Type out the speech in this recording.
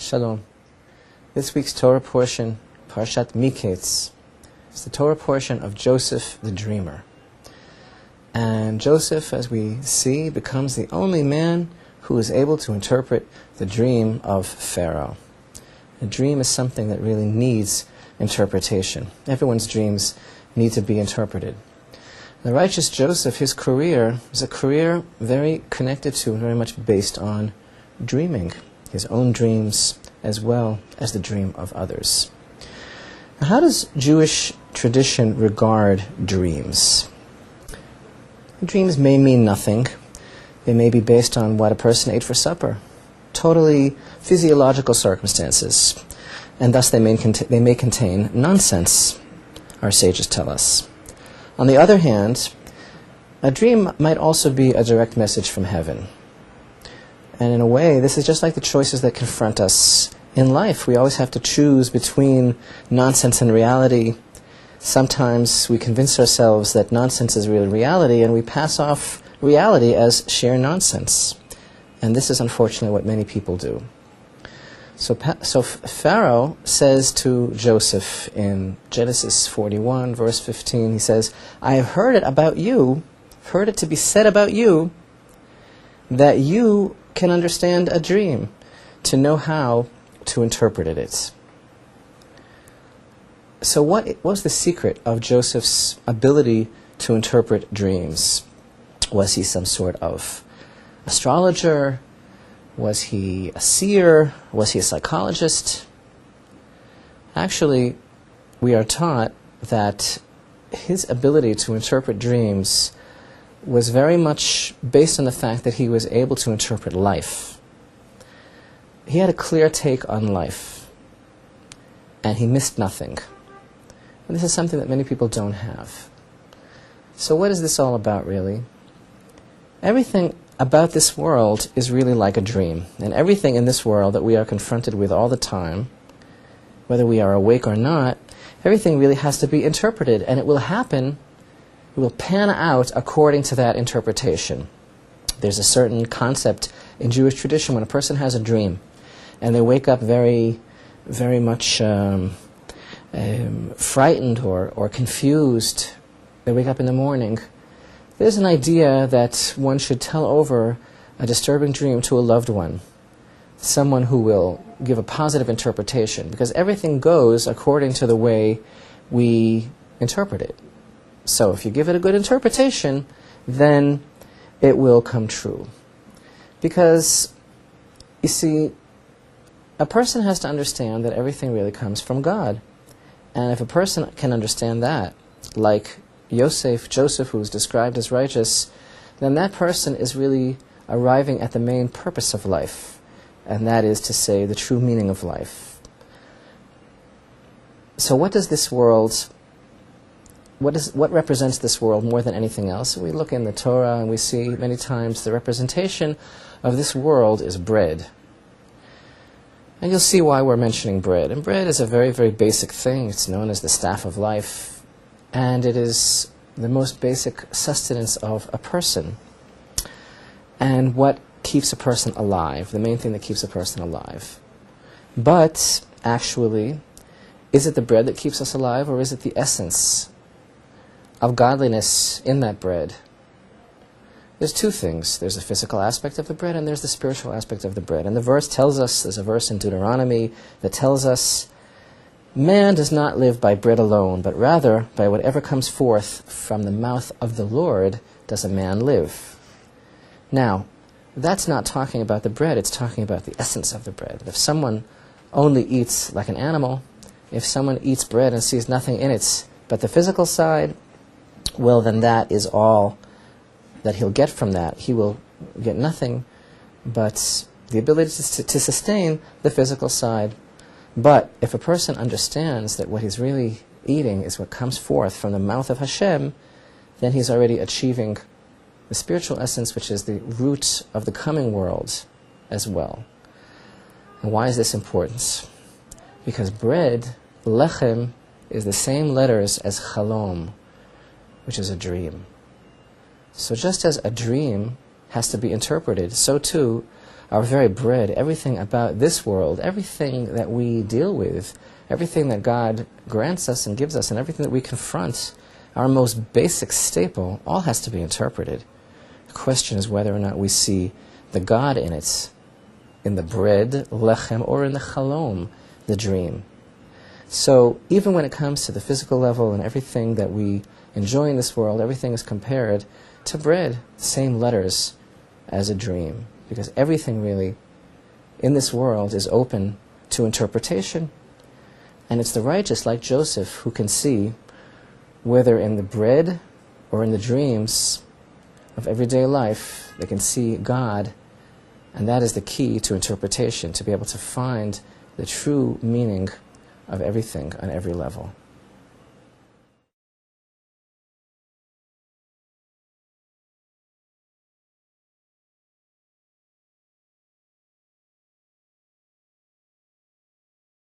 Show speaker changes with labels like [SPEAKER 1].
[SPEAKER 1] Shalom. This week's Torah portion, Parshat Miketz, is the Torah portion of Joseph the dreamer. And Joseph, as we see, becomes the only man who is able to interpret the dream of Pharaoh. A dream is something that really needs interpretation. Everyone's dreams need to be interpreted. The righteous Joseph, his career is a career very connected to and very much based on dreaming, his own dreams as well as the dream of others. Now, how does Jewish tradition regard dreams? Dreams may mean nothing. They may be based on what a person ate for supper, totally physiological circumstances, and thus they may contain nonsense, our sages tell us. On the other hand, a dream might also be a direct message from heaven. And in a way, this is just like the choices that confront us in life. We always have to choose between nonsense and reality. Sometimes we convince ourselves that nonsense is really reality, and we pass off reality as sheer nonsense. And this is unfortunately what many people do. So Pharaoh says to Joseph in Genesis 41, verse 15, he says, I have heard it about you, heard it to be said about you, that you can understand a dream, to know how to interpret it. So what was the secret of Joseph's ability to interpret dreams? Was he some sort of astrologer? Was he a seer? Was he a psychologist? Actually, we are taught that his ability to interpret dreams was very much based on the fact that he was able to interpret life. He had a clear take on life, and he missed nothing. And this is something that many people don't have. So what is this all about, really? Everything about this world is really like a dream, and everything in this world that we are confronted with all the time, whether we are awake or not, everything really has to be interpreted, and it will happen. It will pan out according to that interpretation. There's a certain concept in Jewish tradition when a person has a dream and they wake up very, very much frightened or confused. They wake up in the morning. There's an idea that one should tell over a disturbing dream to a loved one, someone who will give a positive interpretation, because everything goes according to the way we interpret it. So if you give it a good interpretation, then it will come true. Because, you see, a person has to understand that everything really comes from God. And if a person can understand that, like Joseph, who is described as righteous, then that person is really arriving at the main purpose of life, and that is to say the true meaning of life. So what does this world... What represents this world more than anything else? We look in the Torah and we see many times the representation of this world is bread. And you'll see why we're mentioning bread. And bread is a very, very basic thing. It's known as the staff of life. And it is the most basic sustenance of a person. And what keeps a person alive, the main thing that keeps a person alive. But, actually, is it the bread that keeps us alive, or is it the essence of godliness in that bread? There's two things. There's the physical aspect of the bread, and there's the spiritual aspect of the bread. And the verse tells us, there's a verse in Deuteronomy that tells us, man does not live by bread alone, but rather by whatever comes forth from the mouth of the Lord does a man live. Now, that's not talking about the bread, it's talking about the essence of the bread. If someone only eats like an animal, if someone eats bread and sees nothing in it but the physical side, well, then that is all that he'll get from that. He will get nothing but the ability to sustain the physical side. But if a person understands that what he's really eating is what comes forth from the mouth of Hashem, then he's already achieving the spiritual essence, which is the root of the coming world as well. And why is this important? Because bread, lechem, is the same letters as chalom, which is a dream. So just as a dream has to be interpreted, so too our very bread, everything about this world, everything that we deal with, everything that God grants us and gives us, and everything that we confront, our most basic staple, all has to be interpreted. The question is whether or not we see the God in it, in the bread, lechem, or in the chalom, the dream. So even when it comes to the physical level and everything that we enjoy in this world, everything is compared to bread, the same letters as a dream. Because everything really in this world is open to interpretation. And it's the righteous, like Joseph, who can see, whether in the bread or in the dreams of everyday life, they can see God. And that is the key to interpretation, to be able to find the true meaning of everything on every level.